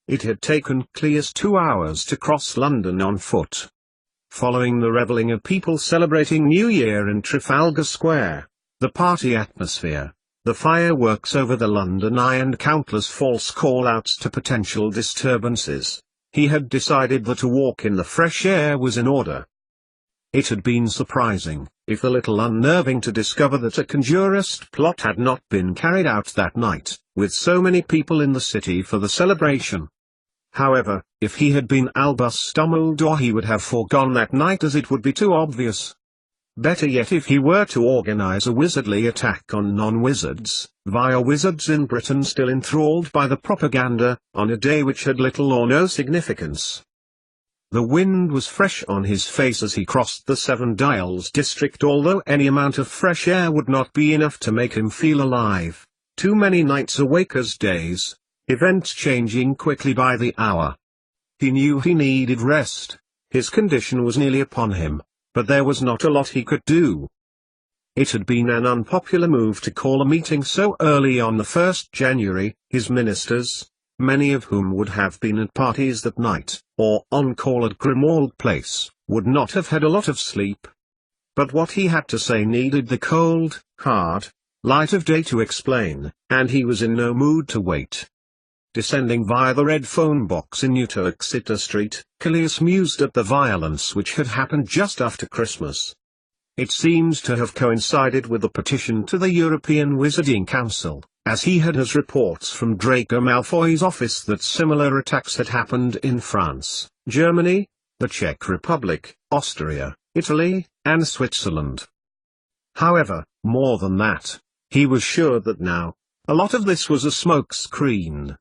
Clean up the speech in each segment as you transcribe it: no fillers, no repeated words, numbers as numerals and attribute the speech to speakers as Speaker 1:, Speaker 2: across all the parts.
Speaker 1: It had taken Cleus 2 hours to cross London on foot. Following the revelling of people celebrating New Year in Trafalgar Square, the party atmosphere, the fireworks over the London Eye and countless false call-outs to potential disturbances, he had decided that a walk in the fresh air was in order. It had been surprising, if a little unnerving, to discover that a conjurist plot had not been carried out that night, with so many people in the city for the celebration. However, if he had been Albus Dumbledore, he would have foregone that night, as it would be too obvious. Better yet, if he were to organize a wizardly attack on non-wizards, via wizards in Britain still enthralled by the propaganda, on a day which had little or no significance. The wind was fresh on his face as he crossed the Seven Dials district, although any amount of fresh air would not be enough to make him feel alive. Too many nights awake as days, events changing quickly by the hour. He knew he needed rest. His condition was nearly upon him, but there was not a lot he could do. It had been an unpopular move to call a meeting so early on the 1st January, his ministers, many of whom would have been at parties that night, or on call at Grimmauld Place, would not have had a lot of sleep. But what he had to say needed the cold, hard light of day to explain, and he was in no mood to wait. Descending via the red phone box in New Exeter Street, Cleus mused at the violence which had happened just after Christmas. It seemed to have coincided with the petition to the European Wizarding Council, as he had his reports from Draco Malfoy's office that similar attacks had happened in France, Germany, the Czech Republic, Austria, Italy, and Switzerland. However, more than that, he was sure that now, a lot of this was a smokescreen.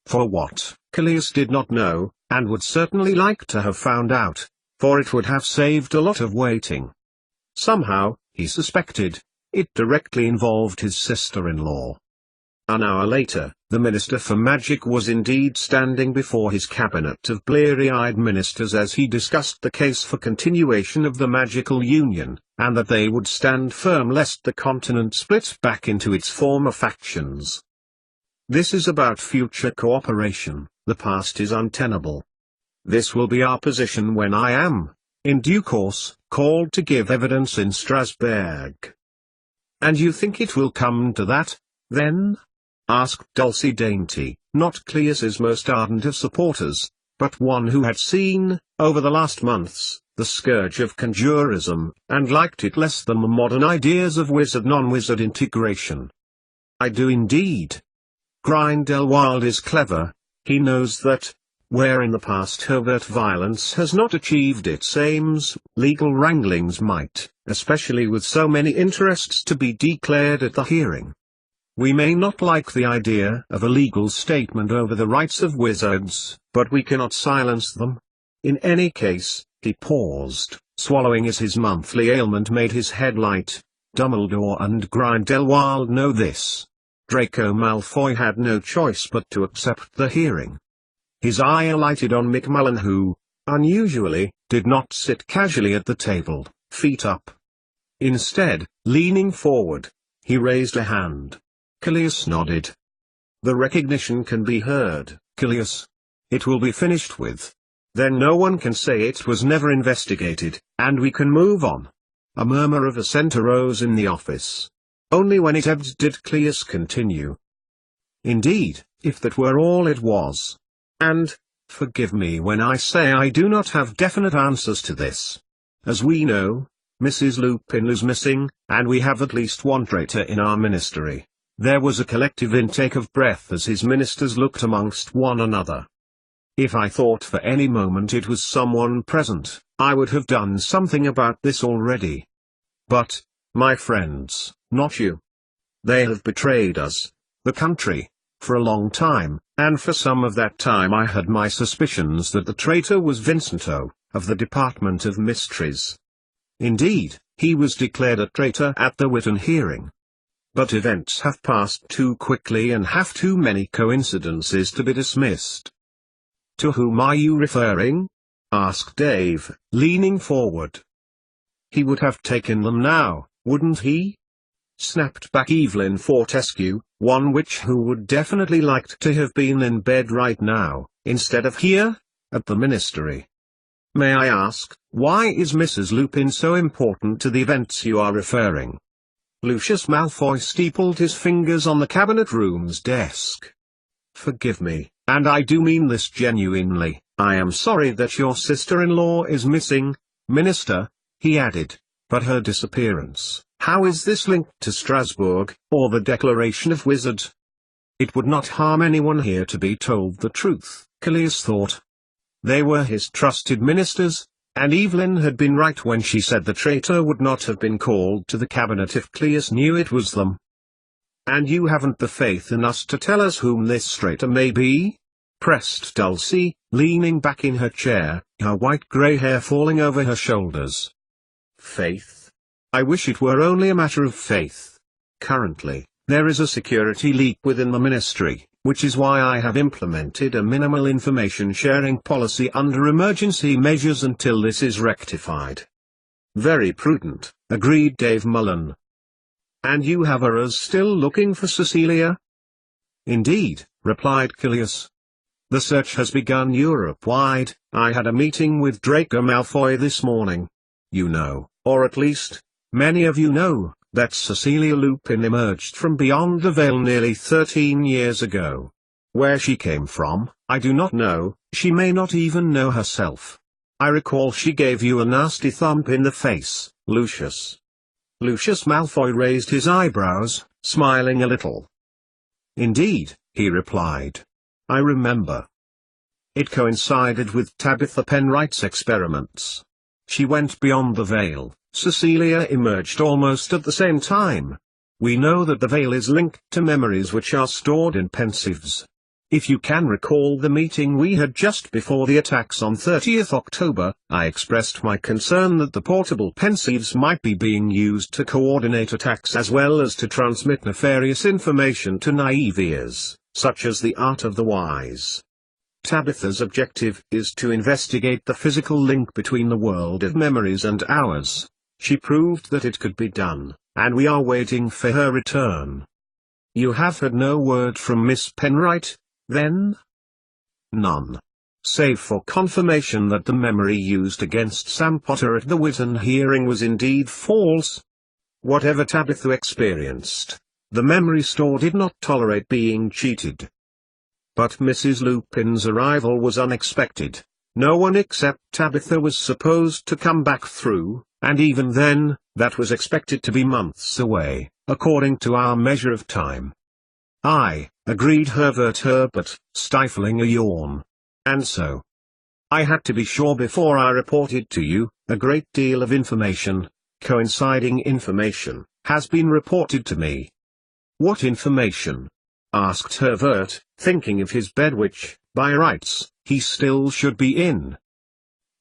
Speaker 1: For what, Cleus did not know, and would certainly like to have found out, for it would have saved a lot of waiting. Somehow, he suspected, it directly involved his sister-in-law. An hour later, the Minister for Magic was indeed standing before his cabinet of bleary-eyed ministers as he discussed the case for continuation of the magical union, and that they would stand firm lest the continent split back into its former factions. This is about future cooperation, the past is untenable. This will be our position when I am, in due course, called to give evidence in Strasbourg. And you think it will come to that, then? Asked Dulcie Dainty, not Cleus's most ardent of supporters, but one who had seen, over the last months, the scourge of conjurism, and liked it less than the modern ideas of wizard-non-wizard integration. I do indeed. Grindelwald is clever. He knows that, where in the past overt violence has not achieved its aims, legal wranglings might, especially with so many interests to be declared at the hearing. We may not like the idea of a legal statement over the rights of wizards, but we cannot silence them. In any case, he paused, swallowing as his monthly ailment made his head light. Dumbledore and Grindelwald know this. Draco Malfoy had no choice but to accept the hearing. His eye alighted on McMullen, who, unusually, did not sit casually at the table, feet up. Instead, leaning forward, he raised a hand. Cleus nodded. The recognition can be heard, Cleus. It will be finished with. Then no one can say it was never investigated, and we can move on. A murmur of assent arose in the office. Only when it ebbed did Cleus continue. Indeed, if that were all it was. And, forgive me when I say I do not have definite answers to this. As we know, Mrs. Lupin is missing, and we have at least one traitor in our ministry. There was a collective intake of breath as his ministers looked amongst one another. If I thought for any moment it was someone present, I would have done something about this already. But, my friends, not you. They have betrayed us, the country, for a long time, and for some of that time I had my suspicions that the traitor was Vincento, of the Department of Mysteries. Indeed, he was declared a traitor at the Witten hearing. But events have passed too quickly and have too many coincidences to be dismissed. To whom are you referring? Asked Dave, leaning forward. He would have taken them now, wouldn't he? Snapped back Evelyn Fortescue, one witch who would definitely liked to have been in bed right now, instead of here, at the ministry. May I ask, why is Mrs. Lupin so important to the events you are referring? Lucius Malfoy steepled his fingers on the cabinet room's desk. Forgive me, and I do mean this genuinely, I am sorry that your sister-in-law is missing, Minister, he added, but her disappearance, how is this linked to Strasbourg, or the Declaration of Wizards? It would not harm anyone here to be told the truth, Callias thought. They were his trusted ministers, and Evelyn had been right when she said the traitor would not have been called to the cabinet if Callias knew it was them. And you haven't the faith in us to tell us whom this traitor may be? Pressed Dulcie, leaning back in her chair, her white grey hair falling over her shoulders. Faith? I wish it were only a matter of faith. Currently, there is a security leak within the ministry, which is why I have implemented a minimal information sharing policy under emergency measures until this is rectified. Very prudent, agreed Dave Mullen. And you have us still looking for Cecilia? Indeed, replied Callias. The search has begun Europe-wide. I had a meeting with Draco Malfoy this morning. You know, or at least, many of you know, that Cecilia Lupin emerged from beyond the veil nearly 13 years ago. Where she came from, I do not know, she may not even know herself. I recall she gave you a nasty thump in the face, Lucius. Lucius Malfoy raised his eyebrows, smiling a little. Indeed, he replied. I remember. It coincided with Tabitha Penright's experiments. She went beyond the veil. Cecilia emerged almost at the same time. We know that the veil is linked to memories which are stored in pensives. If you can recall the meeting we had just before the attacks on 30th October, I expressed my concern that the portable pensives might be being used to coordinate attacks as well as to transmit nefarious information to naive ears, such as the art of the wise. Tabitha's objective is to investigate the physical link between the world of memories and ours. She proved that it could be done, and we are waiting for her return. You have had no word from Miss Penright, then? None. Save for confirmation that the memory used against Sam Potter at the Witten hearing was indeed false. Whatever Tabitha experienced, the memory store did not tolerate being cheated. But Mrs. Lupin's arrival was unexpected. No one except Tabitha was supposed to come back through, and even then, that was expected to be months away, according to our measure of time. I, agreed Herbert, stifling a yawn. And so, I had to be sure before I reported to you. A great deal of information, coinciding information, has been reported to me. What information? Asked Herbert, thinking of his bed which, by rights, he still should be in.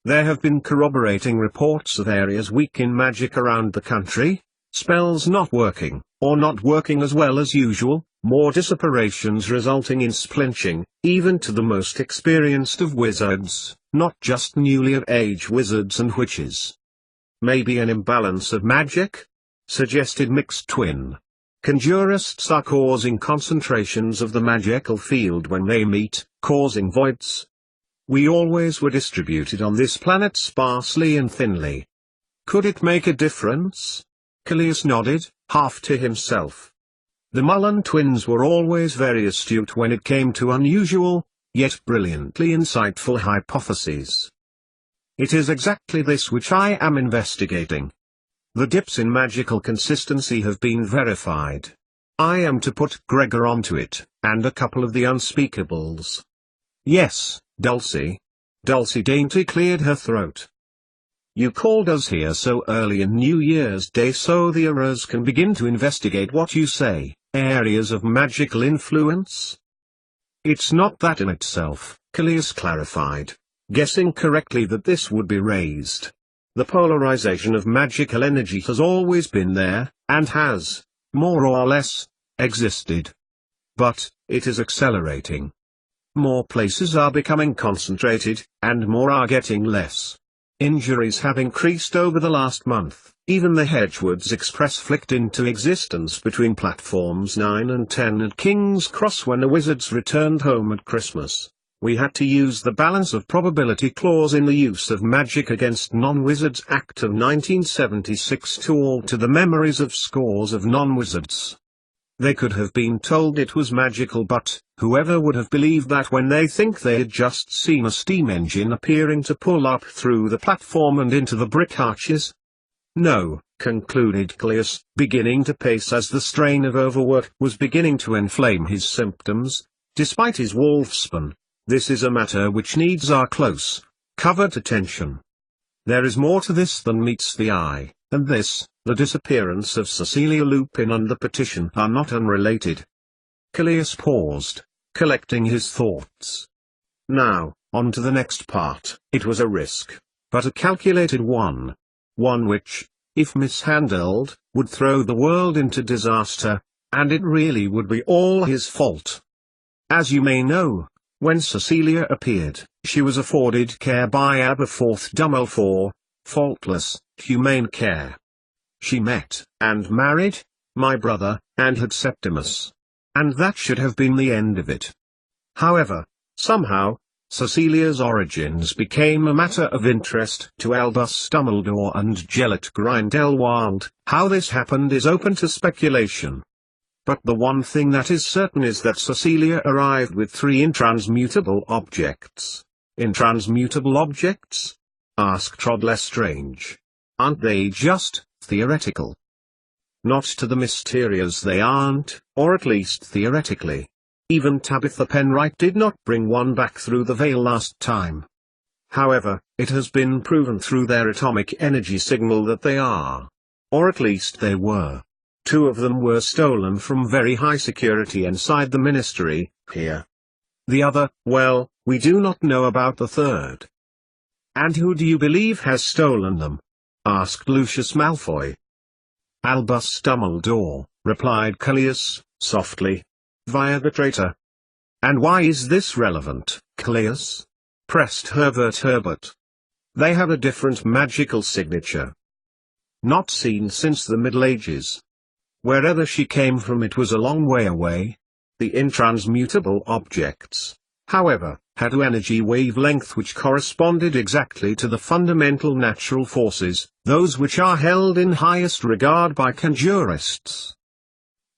Speaker 1: There have been corroborating reports of areas weak in magic around the country, spells not working, or not working as well as usual, more disapparitions resulting in splinching, even to the most experienced of wizards, not just newly of age wizards and witches. Maybe an imbalance of magic? Suggested Mixed Twin. Conjurists are causing concentrations of the magical field when they meet, causing voids. We always were distributed on this planet sparsely and thinly. Could it make a difference? Callias nodded, half to himself. The Mullen twins were always very astute when it came to unusual, yet brilliantly insightful hypotheses. It is exactly this which I am investigating. The dips in magical consistency have been verified. I am to put Gregor onto it, and a couple of the unspeakables. Yes, Dulcie. Dulcie daintily cleared her throat. You called us here so early in New Year's Day so the Aurors can begin to investigate what you say, areas of magical influence? It's not that in itself, Callias clarified, guessing correctly that this would be raised. The polarization of magical energy has always been there, and has, more or less, existed. But, it is accelerating. More places are becoming concentrated, and more are getting less. Injuries have increased over the last month. Even the Hedgewood's Express flicked into existence between platforms 9 and 10 at King's Cross when the wizards returned home at Christmas. We had to use the balance of probability clause in the use of magic against non-wizards Act of 1976 to alter the memories of scores of non-wizards. They could have been told it was magical, but whoever would have believed that when they think they had just seen a steam engine appearing to pull up through the platform and into the brick arches? No, concluded Cleus, beginning to pace as the strain of overwork was beginning to inflame his symptoms, despite his wolfspan. This is a matter which needs our close, covert attention. There is more to this than meets the eye, and this, the disappearance of Cecilia Lupin and the petition are not unrelated. Callias paused, collecting his thoughts. Now, on to the next part. It was a risk, but a calculated one. One which, if mishandled, would throw the world into disaster, and it really would be all his fault. As you may know, when Cecilia appeared, she was afforded care by Aberforth Dumbledore, faultless, humane care. She met, and married, my brother, and had Septimus. And that should have been the end of it. However, somehow, Cecilia's origins became a matter of interest to Albus Dumbledore and Gellert Grindelwald. How this happened is open to speculation. But the one thing that is certain is that Cecilia arrived with 3 intransmutable objects. Intransmutable objects? Asked Trod Lestrange. Aren't they just theoretical? Not to the Mysterious they aren't, or at least theoretically. Even Tabitha Penright did not bring one back through the veil last time. However, it has been proven through their atomic energy signal that they are. Or at least they were. 2 of them were stolen from very high security inside the Ministry, here. The other, well, we do not know about the third. And who do you believe has stolen them? Asked Lucius Malfoy. Albus Dumbledore, replied Callias, softly. Via the traitor. And why is this relevant, Callias? Pressed Herbert. They have a different magical signature. Not seen since the Middle Ages. Wherever she came from it was a long way away. The intransmutable objects, however, had an energy wavelength which corresponded exactly to the fundamental natural forces, those which are held in highest regard by conjurists.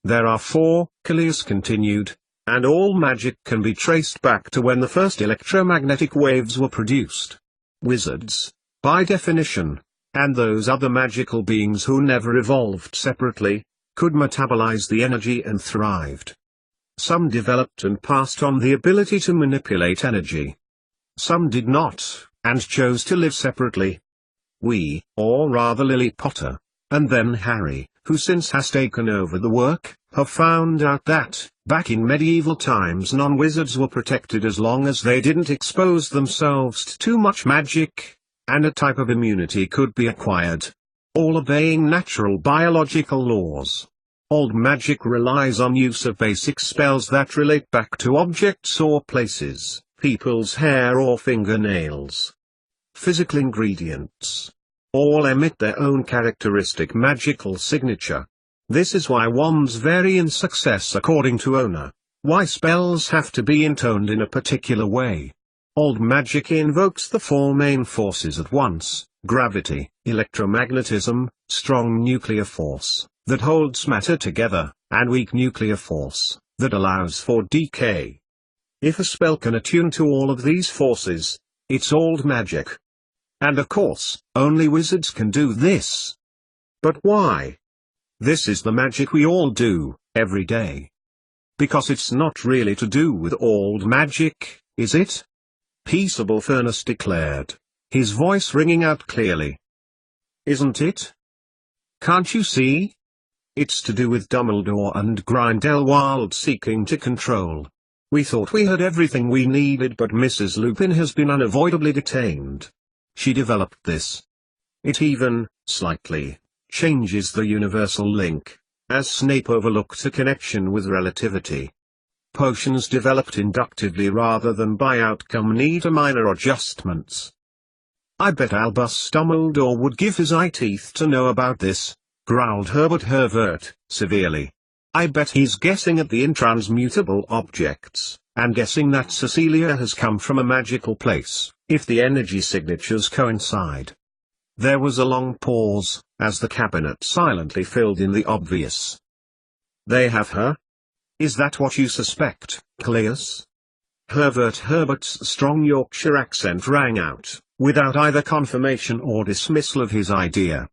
Speaker 1: There are 4, Callias continued, and all magic can be traced back to when the first electromagnetic waves were produced. Wizards, by definition, and those other magical beings who never evolved separately, could metabolize the energy and thrived. Some developed and passed on the ability to manipulate energy. Some did not, and chose to live separately. We, or rather Lily Potter, and then Harry, who since has taken over the work, have found out that, back in medieval times, non-wizards were protected as long as they didn't expose themselves to too much magic, and a type of immunity could be acquired. All obeying natural biological laws. Old magic relies on use of basic spells that relate back to objects or places, people's hair or fingernails. Physical ingredients. All emit their own characteristic magical signature. This is why wands vary in success according to owner, why spells have to be intoned in a particular way. Old magic invokes the 4 main forces at once, gravity, electromagnetism, strong nuclear force, that holds matter together, and weak nuclear force, that allows for decay. If a spell can attune to all of these forces, it's old magic. And of course, only wizards can do this. But why? This is the magic we all do, every day. Because it's not really to do with old magic, is it? Peaceable Furness declared, his voice ringing out clearly. Isn't it? Can't you see? It's to do with Dumbledore and Grindelwald seeking to control. We thought we had everything we needed, but Mrs. Lupin has been unavoidably detained. She developed this. It even, slightly, changes the universal link, as Snape overlooked a connection with relativity. Potions developed inductively rather than by outcome need a minor adjustments. I bet Albus Dumbledore would give his eye teeth to know about this, growled Herbert severely. I bet he's guessing at the intransmutable objects, and guessing that Cecilia has come from a magical place, if the energy signatures coincide. There was a long pause, as the cabinet silently filled in the obvious. They have her? Is that what you suspect, Callias? Herbert's strong Yorkshire accent rang out, without either confirmation or dismissal of his idea.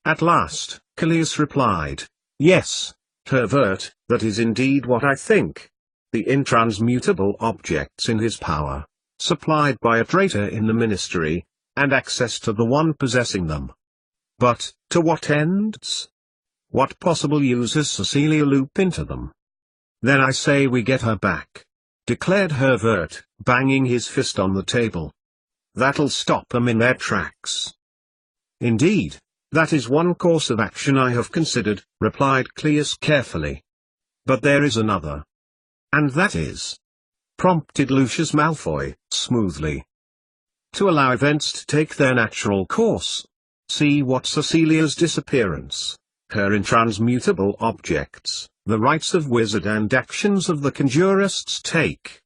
Speaker 1: At last, Callias replied, "Yes, Herbert, that is indeed what I think. The intransmutable objects in his power, supplied by a traitor in the ministry, and access to the one possessing them. But, to what ends? What possible use has Cecilia loop into them? Then I say we get her back," declared Herbert, banging his fist on the table. "That'll stop them in their tracks." "Indeed, that is one course of action I have considered," replied Callias carefully. "But there is another." "And that is?" prompted Lucius Malfoy, smoothly. "To allow events to take their natural course. See what Cecilia's disappearance, her intransmutable objects, the rites of wizard and actions of the conjurists take."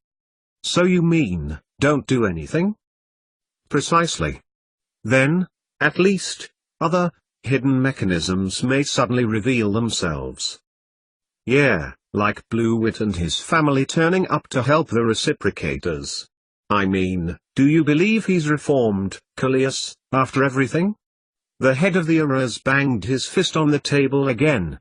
Speaker 1: "So you mean, don't do anything?" "Precisely. Then, at least, other, hidden mechanisms may suddenly reveal themselves." "Yeah, like Bluewit and his family turning up to help the reciprocators. I mean, do you believe he's reformed, Callias, after everything?" The head of the Aurors banged his fist on the table again.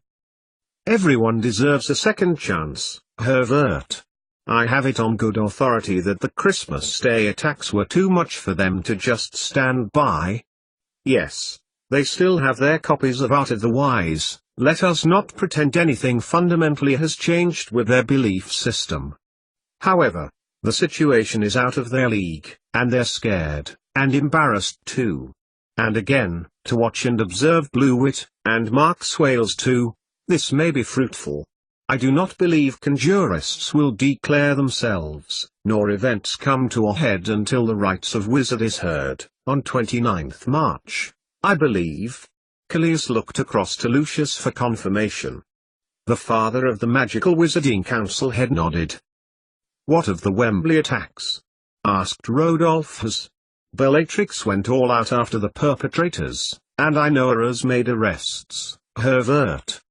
Speaker 1: "Everyone deserves a second chance, Herbert. I have it on good authority that the Christmas Day attacks were too much for them to just stand by. Yes, they still have their copies of Art of the Wise. Let us not pretend anything fundamentally has changed with their belief system. However, the situation is out of their league, and they're scared, and embarrassed too. And again, to watch and observe Bluewit, and Mark Swales too, this may be fruitful. I do not believe conjurists will declare themselves, nor events come to a head until the rites of wizard is heard, on 29th March, I believe." Callias looked across to Lucius for confirmation. The father of the Magical Wizarding Council head nodded. "What of the Wembley attacks?" asked Rodolphus. "Bellatrix went all out after the perpetrators, and I know Aurors made arrests, Herbert."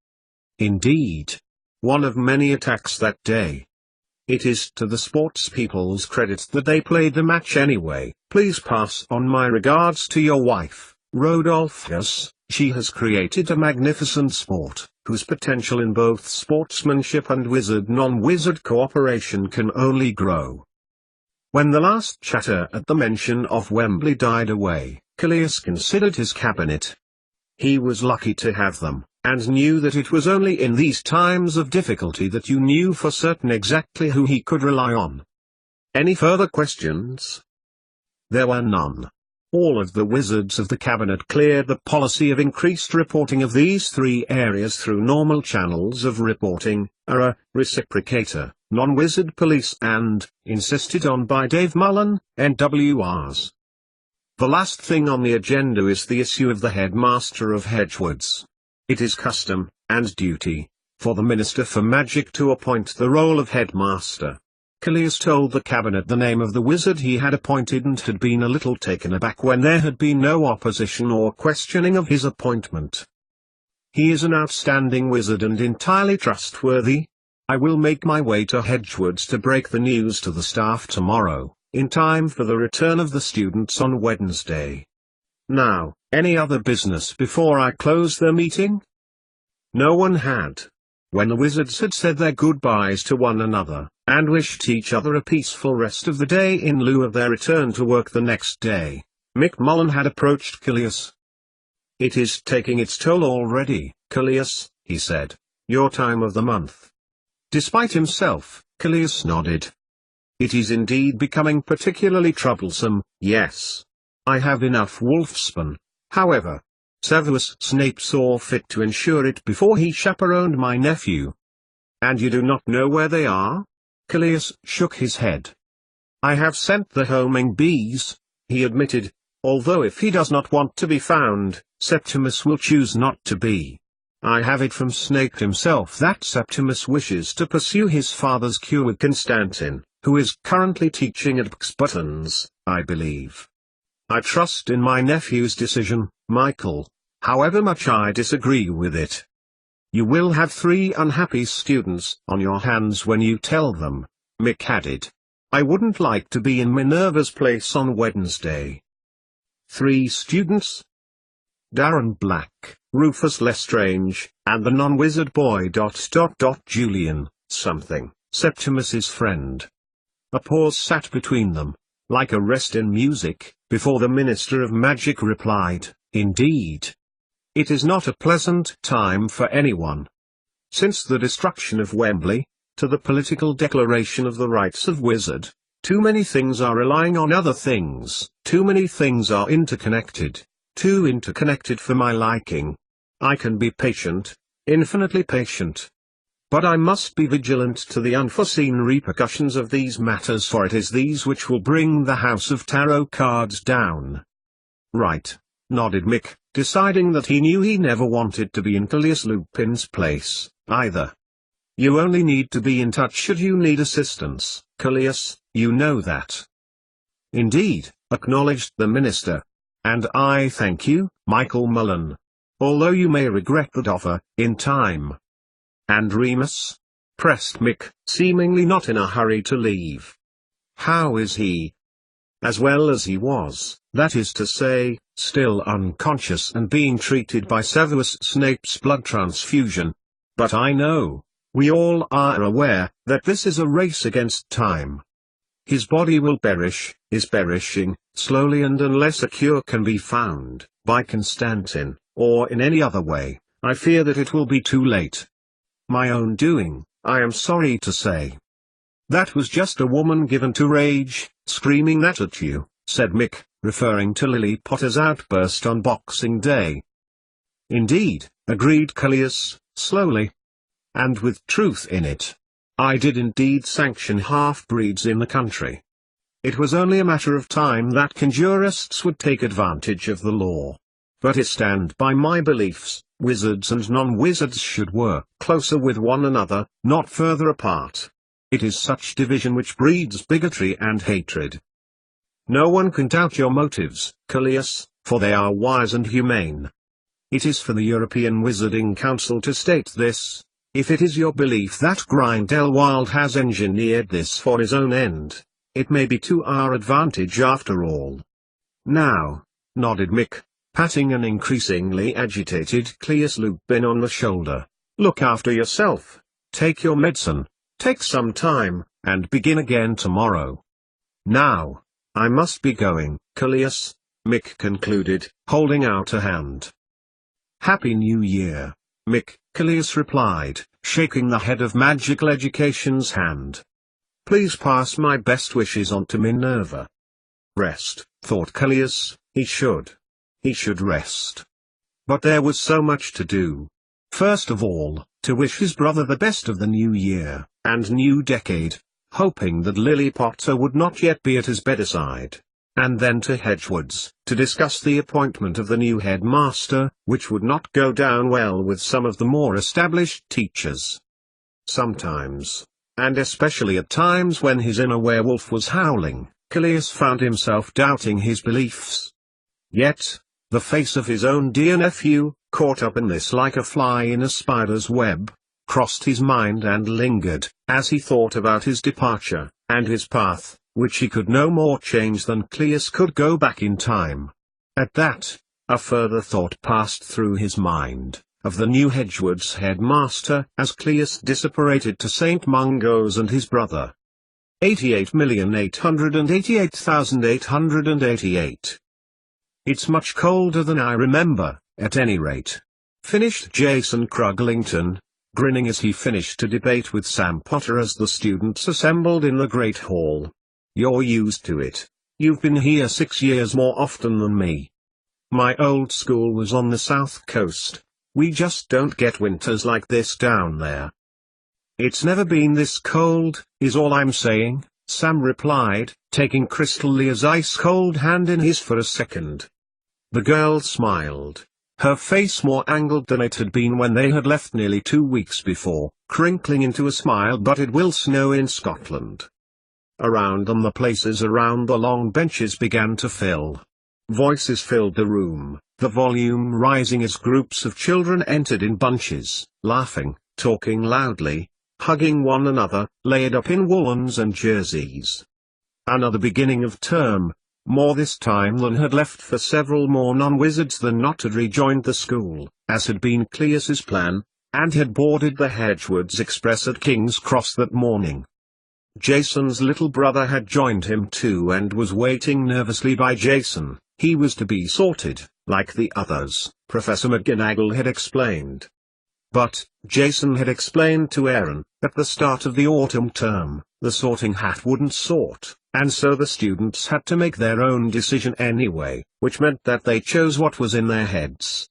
Speaker 1: "Indeed. One of many attacks that day. It is to the sportspeople's credit that they played the match anyway. Please pass on my regards to your wife, Rodolphus. She has created a magnificent sport, whose potential in both sportsmanship and wizard-non-wizard cooperation can only grow." When the last chatter at the mention of Wembley died away, Callias considered his cabinet. He was lucky to have them, and knew that it was only in these times of difficulty that you knew for certain exactly who he could rely on. Any further questions? There were none. All of the wizards of the cabinet cleared the policy of increased reporting of these three areas through normal channels of reporting, reciprocator, non-wizard police and, insisted on by Dave Mullen, NWRs. The last thing on the agenda is the issue of the headmaster of Hedgewoods. It is custom, and duty, for the Minister for Magic to appoint the role of headmaster. Callias told the cabinet the name of the wizard he had appointed and had been a little taken aback when there had been no opposition or questioning of his appointment. "He is an outstanding wizard and entirely trustworthy. I will make my way to Hedgewoods to break the news to the staff tomorrow, in time for the return of the students on Wednesday. Now, any other business before I close the meeting?" No one had. When the wizards had said their goodbyes to one another, and wished each other a peaceful rest of the day in lieu of their return to work the next day, Mick Mullen had approached Callias. "It is taking its toll already, Callias," he said. "Your time of the month." Despite himself, Callias nodded. "It is indeed becoming particularly troublesome, yes. I have enough wolfspan, however. Severus Snape saw fit to ensure it before he chaperoned my nephew." "And you do not know where they are?" Callias shook his head. "I have sent the homing bees," he admitted, "although if he does not want to be found, Septimus will choose not to be. I have it from Snape himself that Septimus wishes to pursue his father's cure with Constantine, who is currently teaching at Buttons, I believe. I trust in my nephew's decision, Michael, however much I disagree with it. You will have 3 unhappy students on your hands when you tell them, Mick added. I wouldn't like to be in Minerva's place on Wednesday. 3 students? Darren Black, Rufus Lestrange, and the non-wizard boy. Julian, something, Septimus's friend. A pause sat between them, like a rest in music, before the Minister of Magic replied, Indeed. It is not a pleasant time for anyone. Since the destruction of Wembley, to the political declaration of the rights of wizard, too many things are relying on other things, too many things are interconnected, too interconnected for my liking. I can be patient, infinitely patient. But I must be vigilant to the unforeseen repercussions of these matters, for it is these which will bring the house of tarot cards down. Right, nodded Mick, deciding that he knew he never wanted to be in Callias Lupin's place, either. You only need to be in touch should you need assistance, Callias, you know that. Indeed, acknowledged the Minister. And I thank you, Michael Mullen. Although you may regret that offer, in time. And Remus? Pressed Mick, seemingly not in a hurry to leave. How is he? As well as he was, that is to say, still unconscious and being treated by Severus Snape's blood transfusion. But I know, we all are aware, that this is a race against time. His body will perish, is perishing, slowly, and unless a cure can be found, by Constantine, or in any other way, I fear that it will be too late. My own doing, I am sorry to say. That was just a woman given to rage, screaming that at you, said Mick, referring to Lily Potter's outburst on Boxing Day. Indeed, agreed Callias, slowly. And with truth in it. I did indeed sanction half-breeds in the country. It was only a matter of time that conjurists would take advantage of the law. But I stand by my beliefs, wizards and non-wizards should work closer with one another, not further apart. It is such division which breeds bigotry and hatred. No one can doubt your motives, Callias, for they are wise and humane. It is for the European Wizarding Council to state this. If it is your belief that Grindelwald has engineered this for his own end, it may be to our advantage after all. Now, nodded Mick, patting an increasingly agitated Callias Lupin on the shoulder, look after yourself, take your medicine, take some time, and begin again tomorrow. Now, I must be going, Callias, Mick concluded, holding out a hand. Happy New Year, Mick, Callias replied, shaking the head of Magical Education's hand. Please pass my best wishes on to Minerva. Rest, thought Callias, he should. He should rest. But there was so much to do. First of all, to wish his brother the best of the new year, and new decade, hoping that Lily Potter would not yet be at his bedside. And then to Hedgewood's, to discuss the appointment of the new headmaster, which would not go down well with some of the more established teachers. Sometimes, and especially at times when his inner werewolf was howling, Callias found himself doubting his beliefs. Yet, the face of his own dear nephew, caught up in this like a fly in a spider's web, crossed his mind and lingered, as he thought about his departure, and his path, which he could no more change than Callias could go back in time. At that, a further thought passed through his mind, of the new Hedgewood's headmaster, as Callias disapparated to St. Mungo's and his brother. 88,888,888. It's much colder than I remember, at any rate. Finished Jason Cruglington, grinning as he finished a debate with Sam Potter as the students assembled in the Great Hall. You're used to it. You've been here 6 years more often than me. My old school was on the south coast. We just don't get winters like this down there. It's never been this cold, is all I'm saying, Sam replied, taking Crystal Lear's ice-cold hand in his for a second. The girl smiled, her face more angled than it had been when they had left nearly 2 weeks before, crinkling into a smile. But it will snow in Scotland. around them the places around the long benches began to fill. Voices filled the room, the volume rising as groups of children entered in bunches, laughing, talking loudly, hugging one another, laid up in woolens and jerseys. Another beginning of term, more this time than had left, for several more non-wizards than not had rejoined the school, as had been Cleus's plan, and had boarded the Hedgewards Express at King's Cross that morning. Jason's little brother had joined him too and was waiting nervously by Jason. He was to be sorted, like the others, Professor McGonagall had explained. But, Jason had explained to Aaron, at the start of the autumn term, the sorting hat wouldn't sort, and so the students had to make their own decision anyway, which meant that they chose what was in their heads.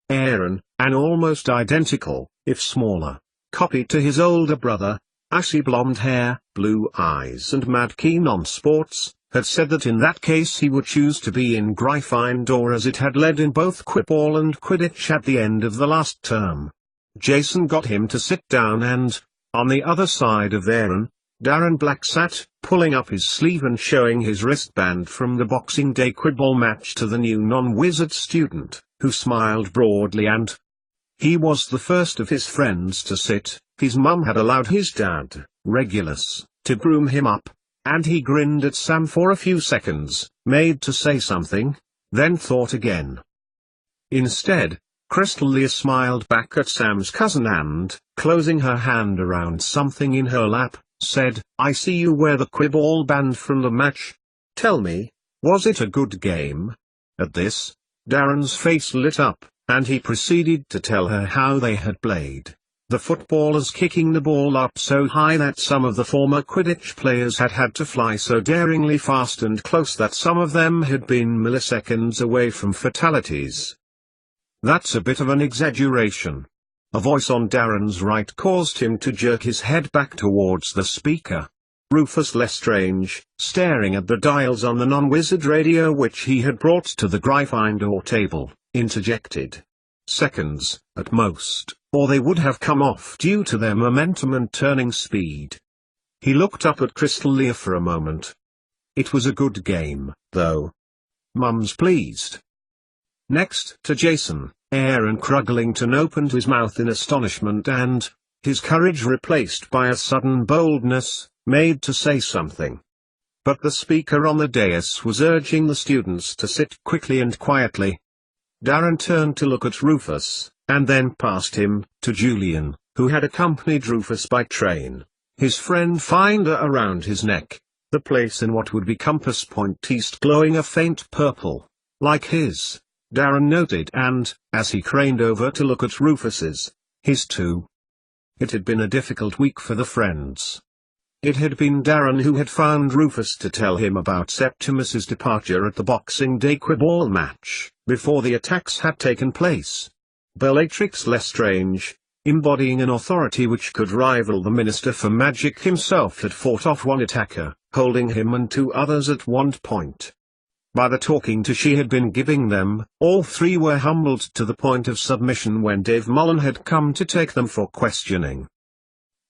Speaker 1: Aaron, an almost identical, if smaller, copy to his older brother, ashy blonde hair, blue eyes and mad keen on sports, had said that in that case he would choose to be in Gryffindor as it had led in both Quibball and Quidditch at the end of the last term. Jason got him to sit down and, on the other side of Aaron, Darren Black sat, pulling up his sleeve and showing his wristband from the Boxing Day Quibball match to the new non-wizard student, who smiled broadly and, he was the first of his friends to sit. His mum had allowed his dad, Regulus, to groom him up, and he grinned at Sam for a few seconds, made to say something, then thought again. Instead, Crystal Leah smiled back at Sam's cousin and, closing her hand around something in her lap, said, "I see you wear the Quibball band from the match. Tell me, was it a good game?" At this, Darren's face lit up, and he proceeded to tell her how they had played. The footballers kicking the ball up so high that some of the former Quidditch players had had to fly so daringly fast and close that some of them had been milliseconds away from fatalities. "That's a bit of an exaggeration." A voice on Darren's right caused him to jerk his head back towards the speaker. Rufus Lestrange, staring at the dials on the non-wizard radio which he had brought to the Gryffindor table, interjected. "Seconds, at most, or they would have come off due to their momentum and turning speed." He looked up at Crystal Leah for a moment. "It was a good game, though. Mum's pleased." Next to Jason, Aaron Cruglington opened his mouth in astonishment and, his courage replaced by a sudden boldness, made to say something. But the speaker on the dais was urging the students to sit quickly and quietly. Darren turned to look at Rufus, and then past him, to Julian, who had accompanied Rufus by train, his friend finder around his neck, the place in what would be Compass Point East glowing a faint purple, like his, Darren noted, and, as he craned over to look at Rufus's, his too. It had been a difficult week for the friends. It had been Darren who had found Rufus to tell him about Septimus's departure at the Boxing Day Quibball match, before the attacks had taken place. Bellatrix Lestrange, embodying an authority which could rival the Minister for Magic himself, had fought off one attacker, holding him and two others at one point. By the talking to she had been giving them, all three were humbled to the point of submission when Dave Mullen had come to take them for questioning.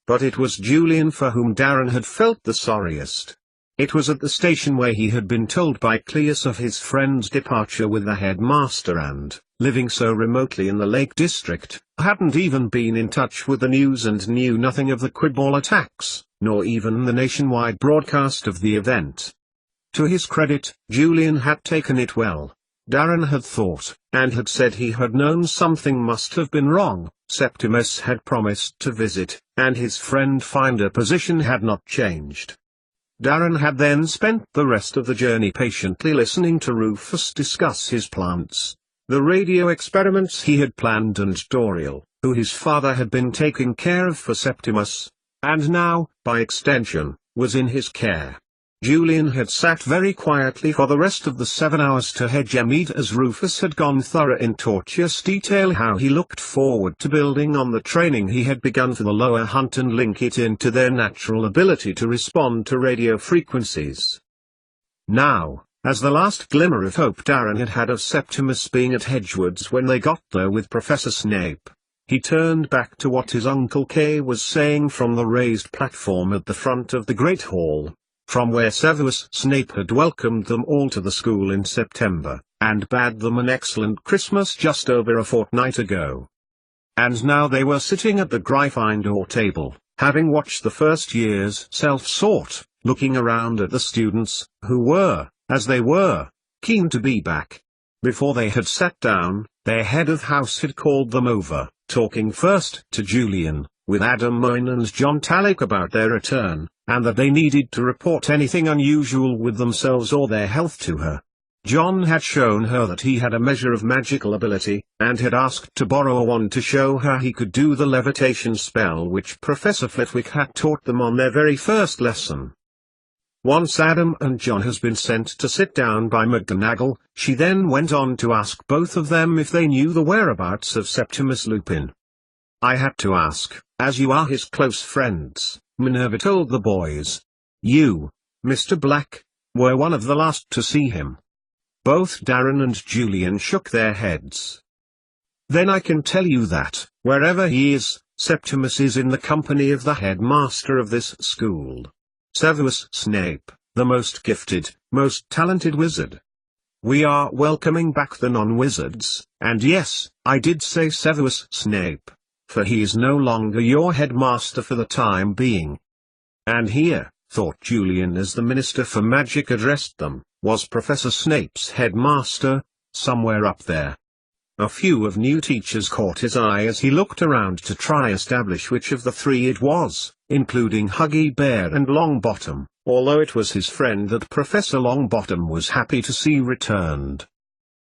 Speaker 1: But it was Julian for whom Darren had felt the sorriest. It was at the station where he had been told by Cleus of his friend's departure with the headmaster and, living so remotely in the Lake District, hadn't even been in touch with the news and knew nothing of the Quibball attacks, nor even the nationwide broadcast of the event. To his credit, Julian had taken it well. Darren had thought, and had said he had known something must have been wrong. Septimus had promised to visit, and his friend finder position had not changed. Darren had then spent the rest of the journey patiently listening to Rufus discuss his plants, the radio experiments he had planned, and Doriel, who his father had been taking care of for Septimus, and now, by extension, was in his care. Julian had sat very quietly for the rest of the 7 hours to Hedgemede as Rufus had gone thorough in tortuous detail how he looked forward to building on the training he had begun for the lower hunt and link it into their natural ability to respond to radio frequencies. Now, as the last glimmer of hope Darren had had of Septimus being at Hedgewards when they got there with Professor Snape, he turned back to what his Uncle Kay was saying from the raised platform at the front of the Great Hall. from where Severus Snape had welcomed them all to the school in September, and bade them an excellent Christmas just over a fortnight ago. And now they were sitting at the Gryffindor table, having watched the first year's self-sort, looking around at the students, who were, as they were, keen to be back. Before they had sat down, their head of house had called them over, talking first to Julian, with Adam Moyne and John Tallick about their return, and that they needed to report anything unusual with themselves or their health to her. John had shown her that he had a measure of magical ability, and had asked to borrow a wand to show her he could do the levitation spell which Professor Flitwick had taught them on their very first lesson. Once Adam and John has been sent to sit down by McGonagall, she then went on to ask both of them if they knew the whereabouts of Septimus Lupin. "I had to ask, as you are his close friends," Minerva told the boys. "You, Mr. Black, were one of the last to see him." Both Darren and Julian shook their heads. "Then I can tell you that, wherever he is, Septimus is in the company of the headmaster of this school. Severus Snape, the most gifted, most talented wizard. We are welcoming back the non-wizards, and yes, I did say Severus Snape, for he is no longer your headmaster for the time being." And here, thought Julian as the Minister for Magic addressed them, was Professor Snape's headmaster, somewhere up there. A few of new teachers caught his eye as he looked around to try establish which of the three it was, including Huggy Bear and Longbottom, although it was his friend that Professor Longbottom was happy to see returned.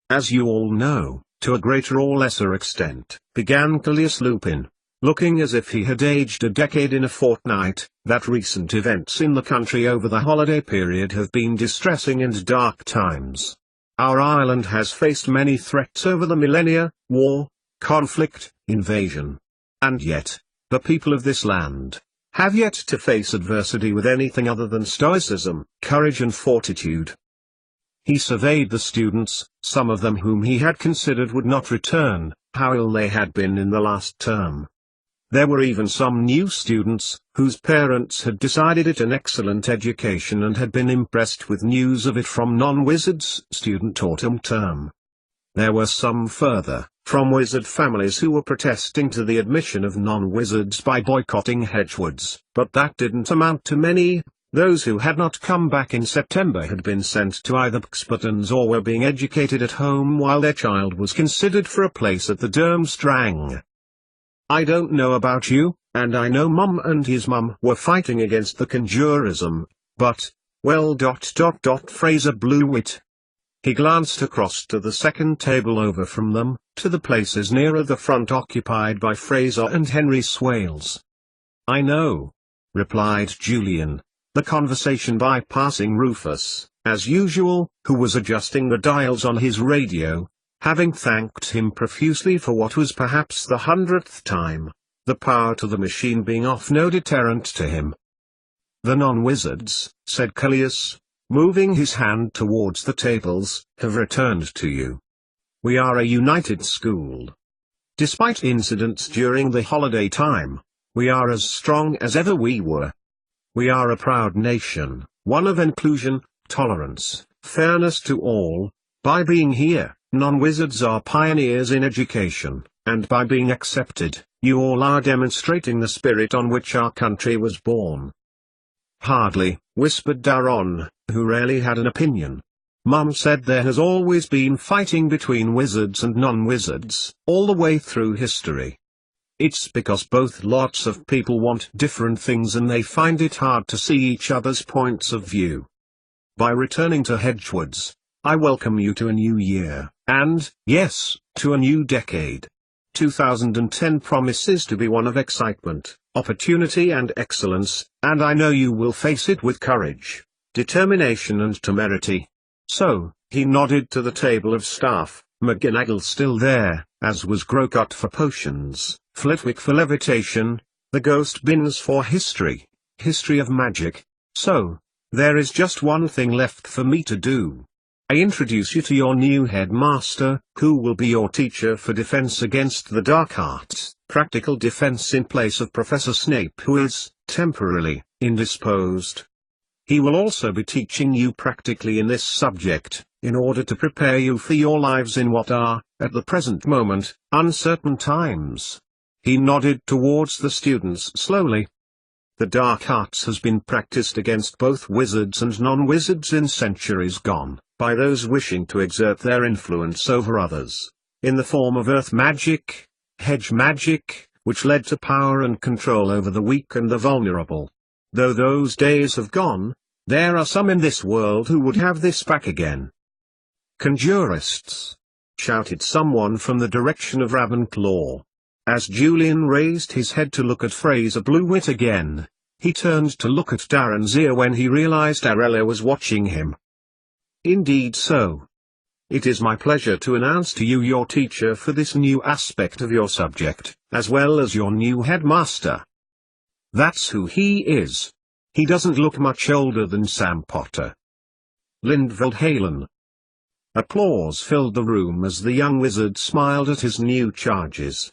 Speaker 1: "As you all know, to a greater or lesser extent," began Callias Lupin, looking as if he had aged a decade in a fortnight, "that recent events in the country over the holiday period have been distressing and dark times. Our island has faced many threats over the millennia: war, conflict, invasion. And yet, the people of this land have yet to face adversity with anything other than stoicism, courage and fortitude." He surveyed the students, some of them whom he had considered would not return, how ill they had been in the last term. There were even some new students, whose parents had decided it an excellent education and had been impressed with news of it from non-wizards' student autumn term. There were some further, from wizard families who were protesting to the admission of non-wizards by boycotting Hedgewoods, but that didn't amount to many. Those who had not come back in September had been sent to either Buxbottoms or were being educated at home while their child was considered for a place at the Durmstrang. "I don't know about you, and I know Mum and his mum were fighting against the conjurism, but, well. Fraser Blewett." He glanced across to the second table over from them, to the places nearer the front occupied by Fraser and Henry Swales. "I know," replied Julian, the conversation bypassing Rufus, as usual, who was adjusting the dials on his radio, having thanked him profusely for what was perhaps the 100th time, the power to the machine being off no deterrent to him. "The non-wizards," said Callias, moving his hand towards the tables, "have returned to you. We are a united school. Despite incidents during the holiday time, we are as strong as ever we were. We are a proud nation, one of inclusion, tolerance, fairness to all. By being here, non-wizards are pioneers in education, and by being accepted, you all are demonstrating the spirit on which our country was born." "Hardly," whispered Darren, who rarely had an opinion. "Mum said there has always been fighting between wizards and non-wizards, all the way through history. It's because both lots of people want different things and they find it hard to see each other's points of view. By returning to Hedgewoods, I welcome you to a new year, and, yes, to a new decade. 2010 promises to be one of excitement, opportunity and excellence, and I know you will face it with courage, determination and temerity. So," he nodded to the table of staff, McGonagall still there, as was Grocott for potions, Flitwick for levitation, the ghost bins for history of magic. "So, there is just one thing left for me to do. I introduce you to your new headmaster, who will be your teacher for defense against the dark arts, practical defense in place of Professor Snape, who is, temporarily, indisposed." He will also be teaching you practically in this subject, in order to prepare you for your lives in what are, at the present moment, uncertain times. He nodded towards the students slowly. The dark arts has been practiced against both wizards and non-wizards in centuries gone, by those wishing to exert their influence over others, in the form of earth magic, hedge magic, which led to power and control over the weak and the vulnerable. Though those days have gone, there are some in this world who would have this back again. "Conjurists!" shouted someone from the direction of Ravenclaw. As Julian raised his head to look at Fraser Blewett again, he turned to look at Darren's ear when he realized Arella was watching him. "Indeed so. It is my pleasure to announce to you your teacher for this new aspect of your subject, as well as your new headmaster. That's who he is. He doesn't look much older than Sam Potter. Lindveld Halen." Applause filled the room as the young wizard smiled at his new charges.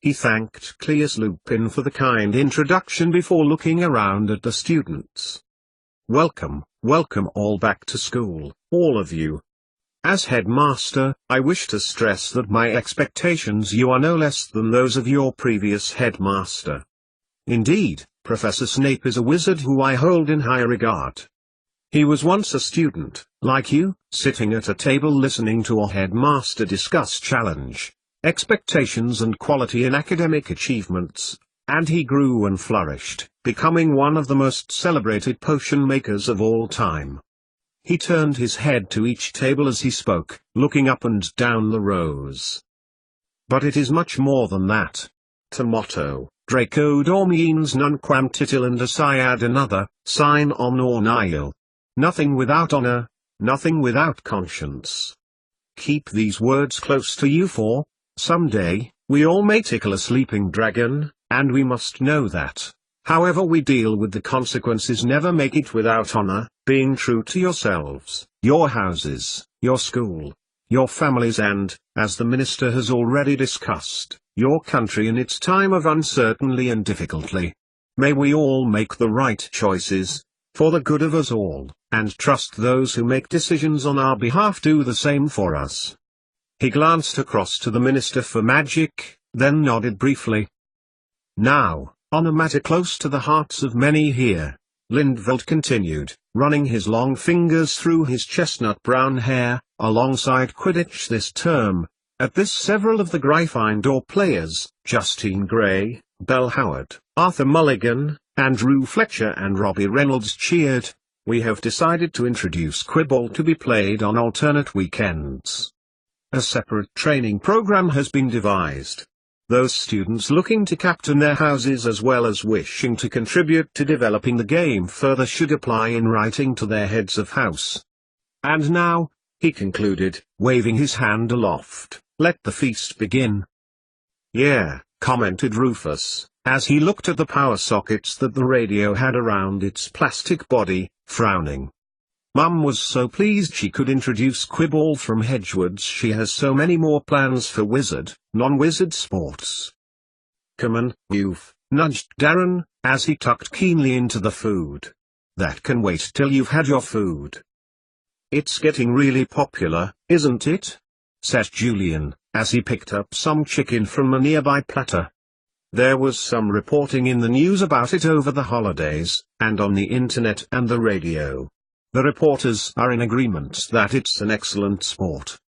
Speaker 1: He thanked Cleus Lupin for the kind introduction before looking around at the students. "Welcome, welcome all back to school, all of you. As headmaster, I wish to stress that my expectations you are no less than those of your previous headmaster. Indeed, Professor Snape is a wizard who I hold in high regard. He was once a student, like you, sitting at a table listening to a headmaster discuss challenge, expectations and quality in academic achievements, and he grew and flourished, becoming one of the most celebrated potion makers of all time." He turned his head to each table as he spoke, looking up and down the rows. "But it is much more than that. Tomato, Draco Dormeans nunquam titil and asciad another, sign on or nihil. Nothing without honor, nothing without conscience. Keep these words close to you for, someday, we all may tickle a sleeping dragon, and we must know that, however we deal with the consequences, never make it without honor, being true to yourselves, your houses, your school, your families and, as the minister has already discussed, your country in its time of uncertainty and difficulty. May we all make the right choices, for the good of us all, and trust those who make decisions on our behalf do the same for us." He glanced across to the Minister for Magic, then nodded briefly. "Now, on a matter close to the hearts of many here," Lindveld continued, running his long fingers through his chestnut-brown hair, "alongside Quidditch this term, at this several of the Gryffindor players, Justine Grey, Belle Howard, Arthur Mulligan, Andrew Fletcher and Robbie Reynolds cheered, we have decided to introduce Quibball to be played on alternate weekends. A separate training program has been devised. Those students looking to captain their houses as well as wishing to contribute to developing the game further should apply in writing to their heads of house. And now," he concluded, waving his hand aloft, "let the feast begin." "Yeah," commented Rufus, as he looked at the power sockets that the radio had around its plastic body, frowning. "Mum was so pleased she could introduce Quibball from Hedgewood's. She has so many more plans for wizard, non-wizard sports." "Come on, youth," nudged Darren, as he tucked keenly into the food. "That can wait till you've had your food." "It's getting really popular, isn't it?" said Julian, as he picked up some chicken from a nearby platter. "There was some reporting in the news about it over the holidays, and on the internet and the radio. The reporters are in agreement that it's an excellent sport.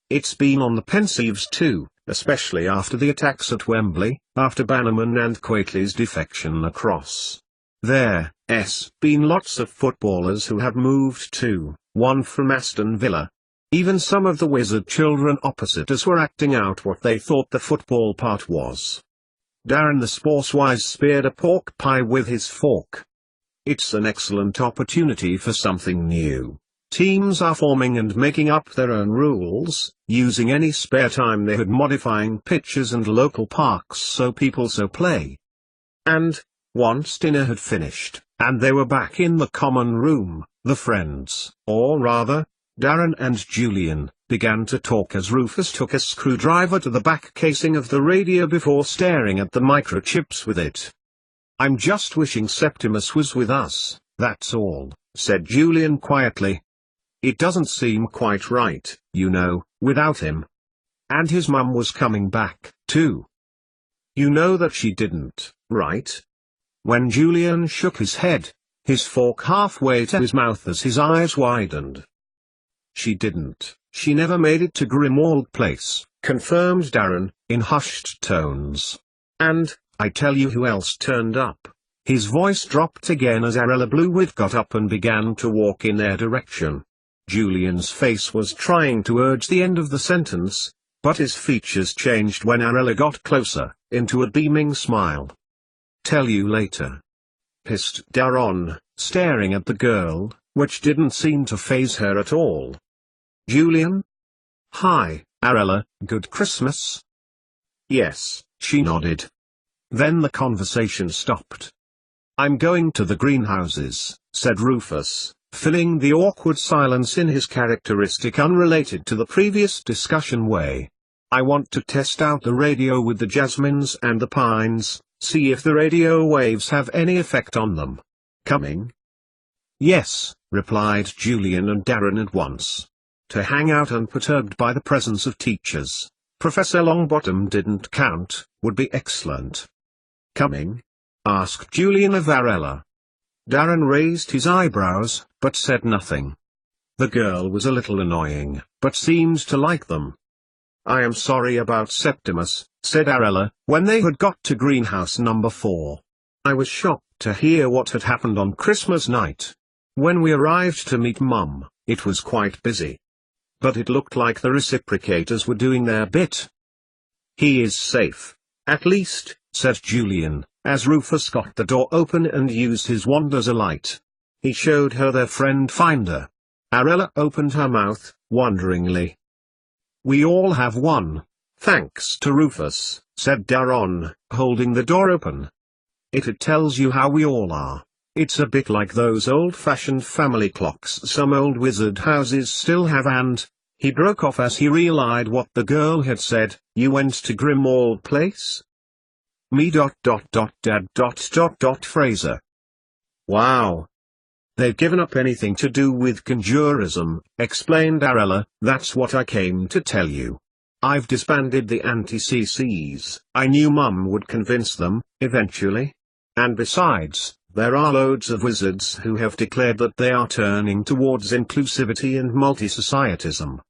Speaker 1: It's been on the Pensives too, especially after the attacks at Wembley, after Bannerman and Quaitley's defection across. There's been lots of footballers who have moved too, one from Aston Villa. Even some of the wizard children opposite us were acting out what they thought the football part was." Darren the Sportswise speared a pork pie with his fork. "It's an excellent opportunity for something new. Teams are forming and making up their own rules, using any spare time they had modifying pitches and local parks so people so play." And, once dinner had finished, and they were back in the common room, the friends, or rather, Darren and Julian, began to talk as Rufus took a screwdriver to the back casing of the radio before staring at the microchips with it. "I'm just wishing Septimus was with us," That's all, said Julian quietly. It doesn't seem quite right, you know, without him. And his mum was coming back, too. You know that she didn't, right? When Julian shook his head, his fork halfway to his mouth as his eyes widened. She didn't, she never made it to Grimmauld Place, confirmed Darren, in hushed tones. And, I tell you who else turned up. His voice dropped again as Arella Bluewit got up and began to walk in their direction. Julian's face was trying to urge the end of the sentence, but his features changed when Arella got closer, into a beaming smile. Tell you later. Hissed Darren, staring at the girl, which didn't seem to faze her at all. Julian? Hi, Arella, good Christmas? Yes, she nodded. Then the conversation stopped. I'm going to the greenhouses, said Rufus, filling the awkward silence in his characteristic unrelated to the previous discussion way. I want to test out the radio with the jasmines and the pines, see if the radio waves have any effect on them. Coming? Yes, replied Julian and Darren at once. To hang out unperturbed by the presence of teachers, Professor Longbottom didn't count, would be excellent. Coming? Asked Julian of Arella. Darren raised his eyebrows, but said nothing. The girl was a little annoying, but seemed to like them. I am sorry about Septimus, said Arella, when they had got to greenhouse number 4. I was shocked to hear what had happened on Christmas night. When we arrived to meet Mum, it was quite busy. But it looked like the reciprocators were doing their bit. He is safe, at least, said Julian, as Rufus got the door open and used his wand as a light. He showed her their friend finder. Arella opened her mouth, wonderingly. We all have one, thanks to Rufus, said Darren, holding the door open. It tells you how we all are. It's a bit like those old-fashioned family clocks some old wizard houses still have and, he broke off as he realized what the girl had said, you went to Grimmauld Place? Me dad Fraser. Wow. They've given up anything to do with conjurism, explained Arella, that's what I came to tell you. I've disbanded the anti-CCs, I knew Mum would convince them, eventually. And besides, there are loads of wizards who have declared that they are turning towards inclusivity and multi-societism.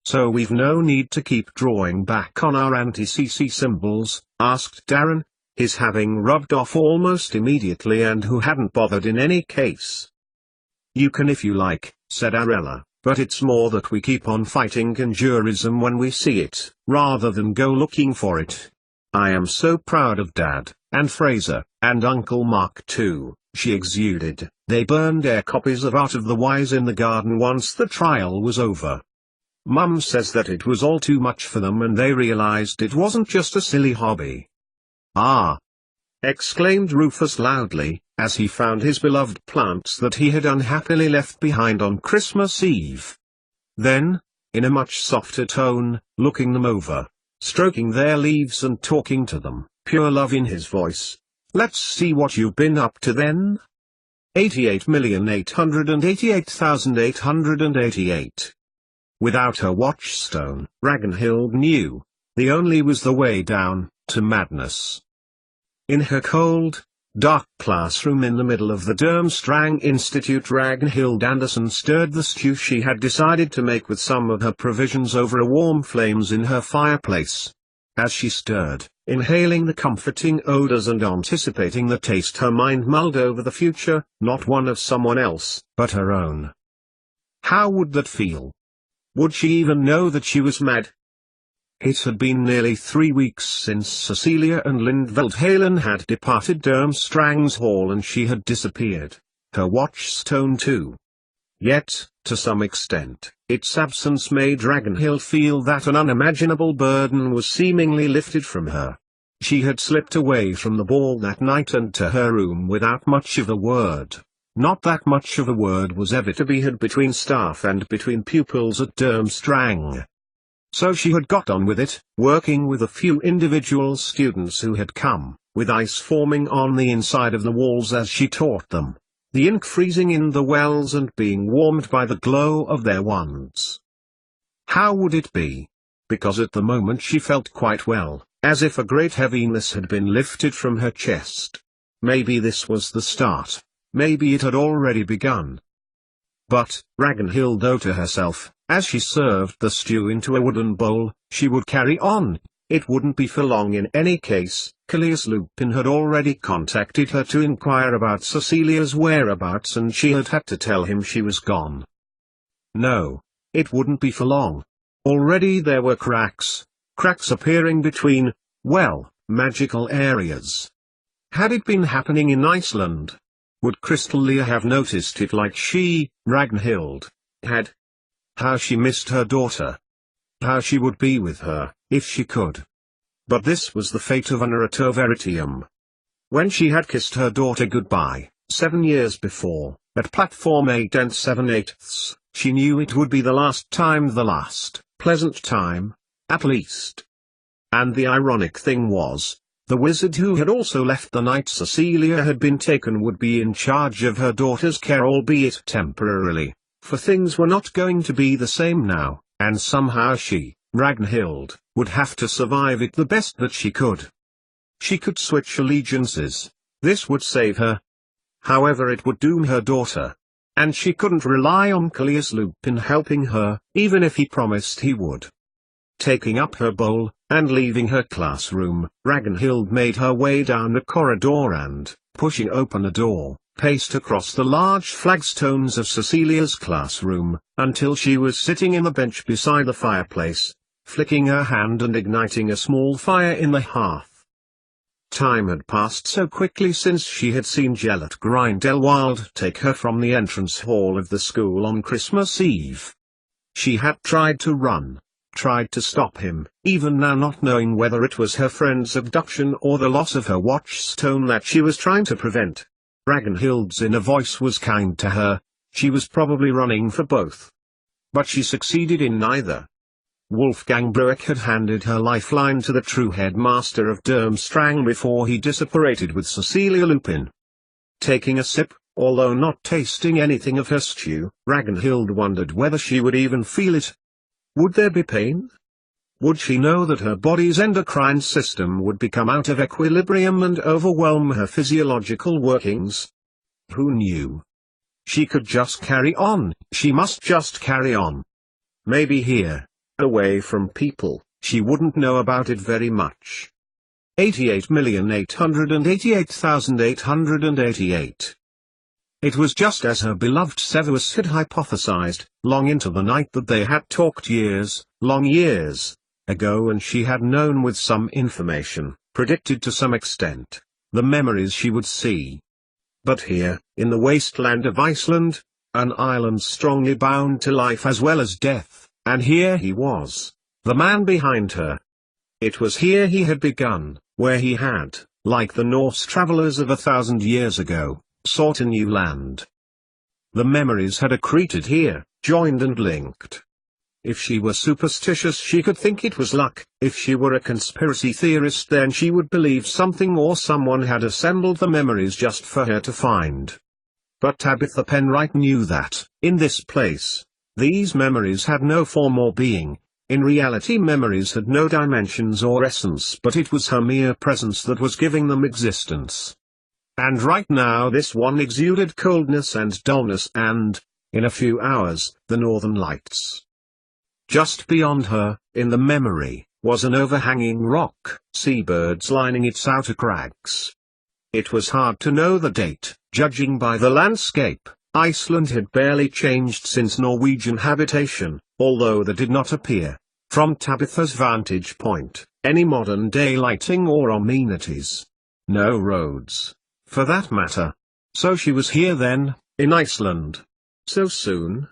Speaker 1: So we've no need to keep drawing back on our anti-CC symbols, asked Darren, his having rubbed off almost immediately and who hadn't bothered in any case. You can if you like, said Arella, but it's more that we keep on fighting conjurism when we see it, rather than go looking for it. I am so proud of Dad, and Fraser, and Uncle Mark too, she exuded. They burned their copies of Art of the Wise in the garden once the trial was over. Mum says that it was all too much for them and they realized it wasn't just a silly hobby. Ah! Exclaimed Rufus loudly, as he found his beloved plants that he had unhappily left behind on Christmas Eve. Then, in a much softer tone, looking them over, stroking their leaves and talking to them, pure love in his voice. Let's see what you've been up to then. 88,888,888. Without her watchstone, Ragnhild knew, the only was the way down, to madness. In her cold, dark classroom in the middle of the Durmstrang Institute, Ragnhild Anderson stirred the stew she had decided to make with some of her provisions over a warm flames in her fireplace. As she stirred, inhaling the comforting odors and anticipating the taste, her mind mulled over the future, not one of someone else, but her own. How would that feel? Would she even know that she was mad? It had been nearly 3 weeks since Cecilia and Lindveld Halen had departed Durmstrang's Hall and she had disappeared, her watchstone too. Yet, to some extent, its absence made Ragnhild feel that an unimaginable burden was seemingly lifted from her. She had slipped away from the ball that night and to her room without much of a word. Not that much of a word was ever to be had between staff and between pupils at Durmstrang. So she had got on with it, working with a few individual students who had come, with ice forming on the inside of the walls as she taught them. the ink freezing in the wells and being warmed by the glow of their wands. How would it be? Because at the moment she felt quite well, as if a great heaviness had been lifted from her chest. Maybe this was the start. Maybe it had already begun. But, Ragnhild thought to herself, as she served the stew into a wooden bowl, she would carry on. It wouldn't be for long in any case. Caius Lupin had already contacted her to inquire about Cecilia's whereabouts, and she had had to tell him she was gone. No, it wouldn't be for long. Already there were cracks appearing between, well, magical areas. Had it been happening in Iceland? Would Crystalia have noticed it like she, Ragnhild, had? How she missed her daughter. How she would be with her, if she could. But this was the fate of Naruto Veritium. When she had kissed her daughter goodbye, 7 years before, at platform 8 7/8, she knew it would be the last time, the last pleasant time, at least. And the ironic thing was, the wizard who had also left the night Cecilia had been taken would be in charge of her daughter's care, albeit temporarily, for things were not going to be the same now, and somehow she, Ragnhild, would have to survive it the best that she could. She could switch allegiances. This would save her. However, it would doom her daughter. And she couldn't rely on Caius Lupin helping her, even if he promised he would. Taking up her bowl, and leaving her classroom, Ragnhild made her way down the corridor and, pushing open a door, paced across the large flagstones of Cecilia's classroom, until she was sitting in the bench beside the fireplace, flicking her hand and igniting a small fire in the hearth. Time had passed so quickly since she had seen Gellert Grindelwald take her from the entrance hall of the school on Christmas Eve. She had tried to run, tried to stop him, even now not knowing whether it was her friend's abduction or the loss of her watchstone that she was trying to prevent. Ragnhild's inner voice was kind to her. She was probably running for both. But she succeeded in neither. Wolfgang Brueck had handed her lifeline to the true headmaster of Durmstrang before he disapparated with Cecilia Lupin. Taking a sip, although not tasting anything of her stew, Ragnhild wondered whether she would even feel it. Would there be pain? Would she know that her body's endocrine system would become out of equilibrium and overwhelm her physiological workings? Who knew? She could just carry on. She must just carry on. Maybe here, away from people, she wouldn't know about it very much. 88,888,888. It was just as her beloved Severus had hypothesized, long into the night, that they had talked years, long years, ago, and she had known with some information, predicted to some extent, the memories she would see. But here, in the wasteland of Iceland, an island strongly bound to life as well as death, and here he was, the man behind her. It was here he had begun, where he had, like the Norse travelers of 1,000 years ago, sought a new land. The memories had accreted here, joined and linked. If she were superstitious, she could think it was luck. If she were a conspiracy theorist, then she would believe something or someone had assembled the memories just for her to find. But Tabitha Penright knew that, in this place, these memories had no form or being. In reality, memories had no dimensions or essence, but it was her mere presence that was giving them existence. And right now this one exuded coldness and dullness and, in a few hours, the northern lights. Just beyond her, in the memory, was an overhanging rock, seabirds lining its outer crags. It was hard to know the date, judging by the landscape. Iceland had barely changed since Norwegian habitation, although there did not appear, from Tabitha's vantage point, any modern-day lighting or amenities. No roads, for that matter. So she was here then, in Iceland. So soon?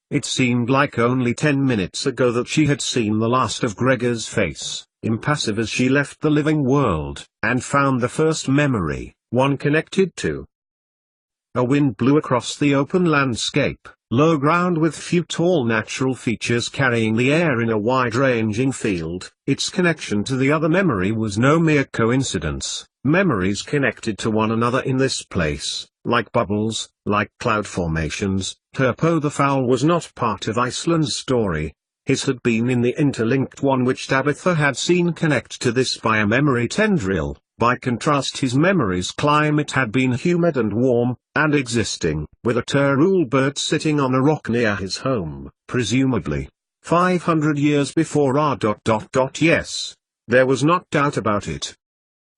Speaker 1: It seemed like only 10 minutes ago that she had seen the last of Gregor's face, impassive as she left the living world, and found the first memory, one connected to. A wind blew across the open landscape, low ground with few tall natural features carrying the air in a wide-ranging field. Its connection to the other memory was no mere coincidence. Memories connected to one another in this place, Like bubbles, like cloud formations, Turpo the Fowl was not part of Iceland's story. His had been in the interlinked one which Tabitha had seen connect to this by a memory tendril. By contrast, his memory's climate had been humid and warm, and existing, with a turule bird sitting on a rock near his home, presumably 500 years before R. Yes, there was not doubt about it.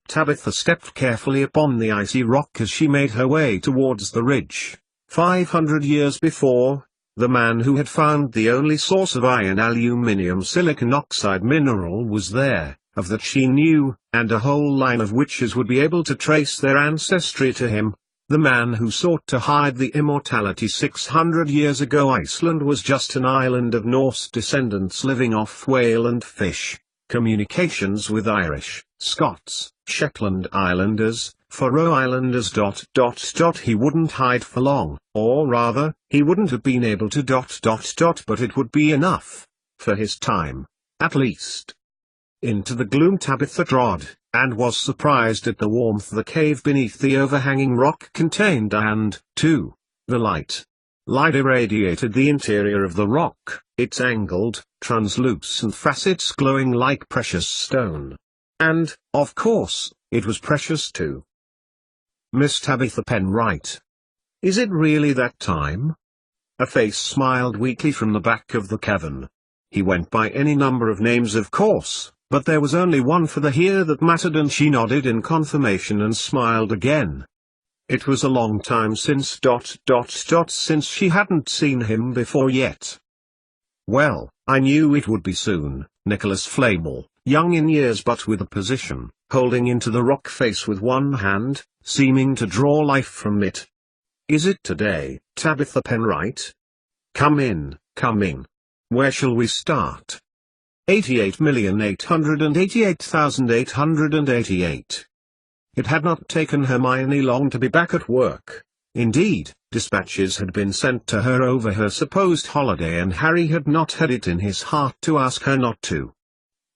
Speaker 1: Tabitha stepped carefully upon the icy rock as she made her way towards the ridge. 500 years before, the man who had found the only source of iron aluminium silicon oxide mineral was there, of that she knew, and a whole line of witches would be able to trace their ancestry to him. The man who sought to hide the immortality 600 years ago. Iceland was just an island of Norse descendants living off whale and fish. Communications with Irish, Scots, Shetland Islanders, Faroe Islanders. He wouldn't hide for long, or rather, he wouldn't have been able to. But it would be enough. For his time, at least. Into the gloom Tabitha trod, and was surprised at the warmth the cave beneath the overhanging rock contained and, too, the light. Light irradiated the interior of the rock, its angled, translucent facets glowing like precious stone. And, of course, it was precious too. Miss Tabitha Penwright. Is it really that time? A face smiled weakly from the back of the cavern. He went by any number of names, of course, but there was only one for the here that mattered, and she nodded in confirmation and smiled again. It was a long time since. Since she hadn't seen him before yet. Well, I knew it would be soon. Nicholas Flamel, young in years but with a position, holding into the rock face with one hand, seeming to draw life from it. Is it today, Tabitha Penwright? Come in, come in. Where shall we start? 88,888,888. It had not taken Hermione long to be back at work. Indeed, dispatches had been sent to her over her supposed holiday, and Harry had not had it in his heart to ask her not to.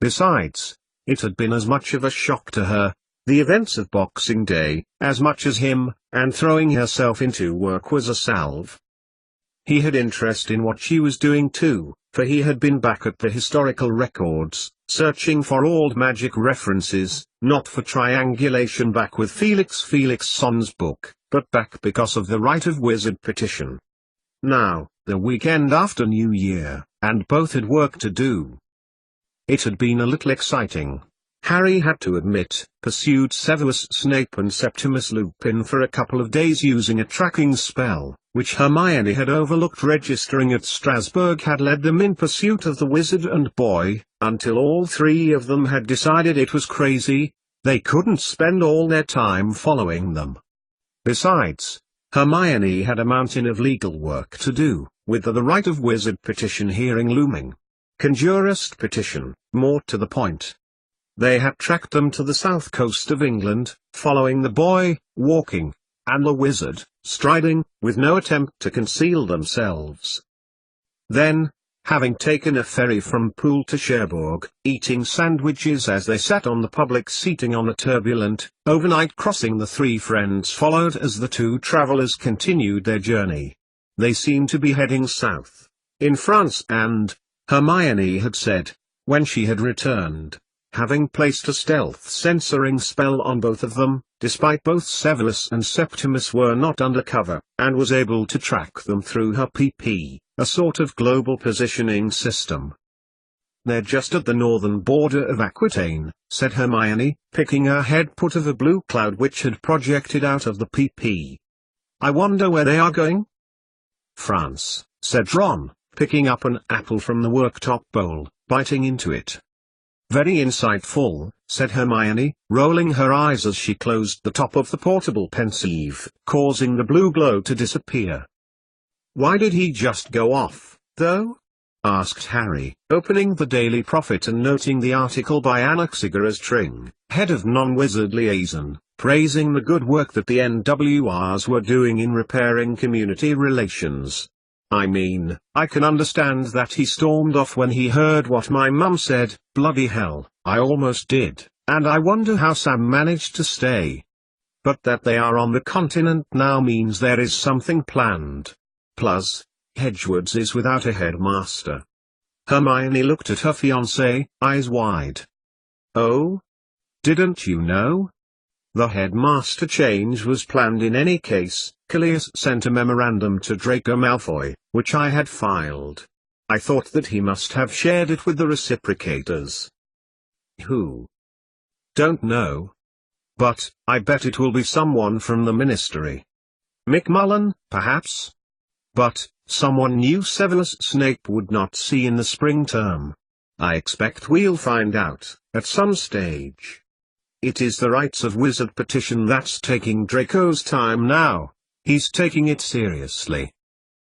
Speaker 1: Besides, it had been as much of a shock to her, the events of Boxing Day, as much as him, and throwing herself into work was a salve. He had interest in what she was doing too, for he had been back at the historical records, searching for old magic references, not for triangulation back with Felixson's book, but back because of the right of wizard petition. Now, the weekend after New Year, and both had work to do. It had been a little exciting. Harry had to admit, pursued Severus Snape and Septimus Lupin for a couple of days using a tracking spell, which Hermione had overlooked registering at Strasbourg had led them in pursuit of the wizard and boy, until all three of them had decided it was crazy. They couldn't spend all their time following them. Besides, Hermione had a mountain of legal work to do, with the right of wizard petition hearing looming. Conjurist petition, more to the point. They had tracked them to the south coast of England, following the boy, walking, and the wizard, striding, with no attempt to conceal themselves. Then, having taken a ferry from Poole to Cherbourg, eating sandwiches as they sat on the public seating on a turbulent, overnight crossing, the three friends followed as the two travellers continued their journey. They seemed to be heading south, in France, and, Hermione had said, when she had returned, having placed a stealth censoring spell on both of them, despite both Severus and Septimus were not undercover, and was able to track them through her PP, a sort of global positioning system. They're just at the northern border of Aquitaine, said Hermione, picking her head put of a blue cloud which had projected out of the PP. I wonder where they are going? France, said Ron, picking up an apple from the worktop bowl, biting into it. Very insightful, said Hermione, rolling her eyes as she closed the top of the portable pensieve, causing the blue glow to disappear. Why did he just go off, though? Asked Harry, opening the Daily Prophet and noting the article by Anaxagoras Tring, head of non-wizard liaison, praising the good work that the NWRs were doing in repairing community relations. I mean, I can understand that he stormed off when he heard what my mum said. Bloody hell, I almost did, and I wonder how Sam managed to stay. but that they are on the continent now means there is something planned. Plus, Hedgewood is without a headmaster. Hermione looked at her fiancé, eyes wide. Oh? Didn't you know? The headmaster change was planned in any case. Sirius sent a memorandum to Draco Malfoy, which I had filed. I thought that he must have shared it with the reciprocators. Who? Don't know. But, I bet it will be someone from the ministry. McMullen, perhaps? But, someone new Severus Snape would not see in the spring term. I expect we'll find out, at some stage. It is the Rights of Wizard petition that's taking Draco's time now. He's taking it seriously.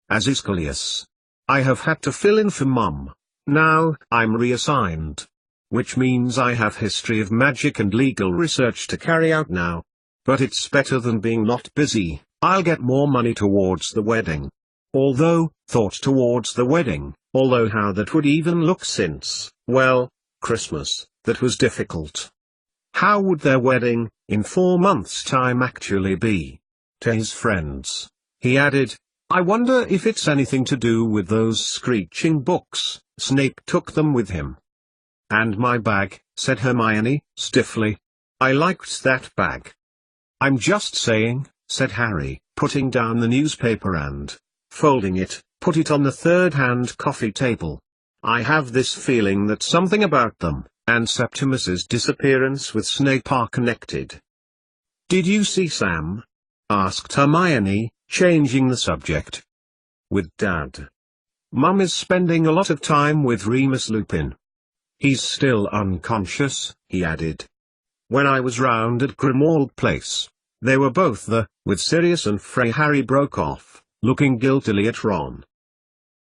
Speaker 1: As is Sirius. I have had to fill in for Mum. Now, I'm reassigned. Which means I have history of magic and legal research to carry out now. But it's better than being not busy. I'll get more money towards the wedding. Although how that would even look since, well, Christmas, that was difficult. How would their wedding, in 4 months' time actually be? To his friends, he added, I wonder if it's anything to do with those screeching books. Snape took them with him. And my bag, said Hermione, stiffly. I liked that bag. I'm just saying, said Harry, putting down the newspaper and, folding it, put it on the third-hand coffee table. I have this feeling that something about them, and Septimus's disappearance with Snape are connected. Did you see Sam? Asked Hermione, changing the subject. With Dad. Mum is spending a lot of time with Remus Lupin. He's still unconscious, he added. When I was round at Grimmauld Place, they were both there, with Sirius and Frey. Harry broke off, looking guiltily at Ron.